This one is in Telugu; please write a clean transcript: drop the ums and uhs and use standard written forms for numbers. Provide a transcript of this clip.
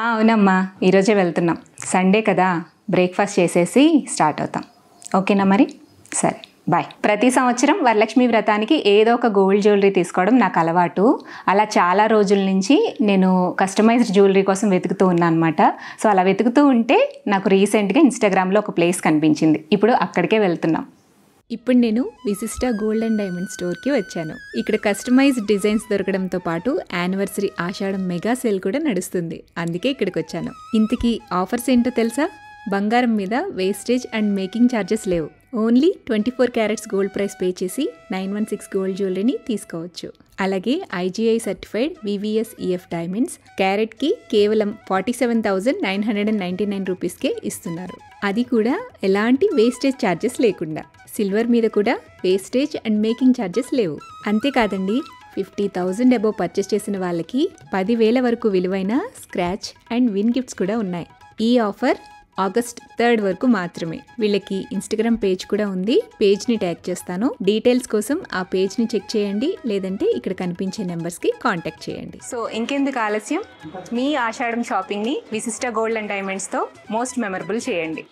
అవునమ్మా, ఈరోజే వెళ్తున్నాం. సండే కదా, బ్రేక్ఫాస్ట్ చేసేసి స్టార్ట్ అవుతాం. ఓకేనా మరి? సరే, బాయ్. ప్రతి సంవత్సరం వరలక్ష్మి వ్రతానికి ఏదో ఒక గోల్డ్ జ్యువెలరీ తీసుకోవడం నాకు అలవాటు. అలా చాలా రోజుల నుంచి నేను కస్టమైజ్డ్ జ్యువెలరీ కోసం వెతుకుతూ ఉన్నాను అనమాట. సో అలా వెతుకుతూ ఉంటే నాకు రీసెంట్గా ఇన్స్టాగ్రామ్లో ఒక ప్లేస్ కనిపించింది. ఇప్పుడు అక్కడికే వెళ్తున్నాం. ఇప్పుడు నేను విశిష్ట గోల్డ్ అండ్ డైమండ్ స్టోర్కి వచ్చాను. ఇక్కడ కస్టమైజ్డ్ డిజైన్స్ దొరకడంతో పాటు యానివర్సరీ ఆషాఢం మెగా సేల్ కూడా నడుస్తుంది. అందుకే ఇక్కడికి వచ్చాను. ఇంతకీ ఆఫర్స్ ఏంటో తెలుసా? బంగారం మీద వేస్టేజ్ అండ్ మేకింగ్ ఛార్జెస్ లేవు. Only 24 carats gold price pay చేసి 916 గోల్డ్ జ్యువెలరీని తీసుకోవచ్చు. అలాగే IGI certified VVS EF diamonds క్యారెట్కి కేవలం 47,999 రూపీస్కే ఇస్తున్నారు. అది కూడా ఎలాంటి వేస్టేజ్ ఛార్జెస్ లేకుండా. సిల్వర్ మీద కూడా వేస్టేజ్ అండ్ మేకింగ్ ఛార్జెస్ లేవు. అంతేకాదండి, 50,000 అబోవ్ పర్చేస్ చేసిన వాళ్ళకి 10,000 వరకు విలువైన స్క్రాచ్ అండ్ విన్ గిఫ్ట్స్ కూడా ఉన్నాయి. ఈ ఆఫర్ ఆగస్ట్ 3 వరకు మాత్రమే. వీళ్ళకి ఇన్స్టాగ్రామ్ పేజ్ కూడా ఉంది. పేజ్ని ట్యాగ్ చేస్తాను. డీటెయిల్స్ కోసం ఆ పేజ్ని చెక్ చేయండి, లేదంటే ఇక్కడ కనిపించే నెంబర్స్కి కాంటాక్ట్ చేయండి. సో ఇంకెందుకు ఆలస్యం, మీ ఆషాఢం షాపింగ్ని విశిష్ట గోల్డ్ అండ్ డైమండ్స్తో మోస్ట్ మెమరబుల్ చేయండి.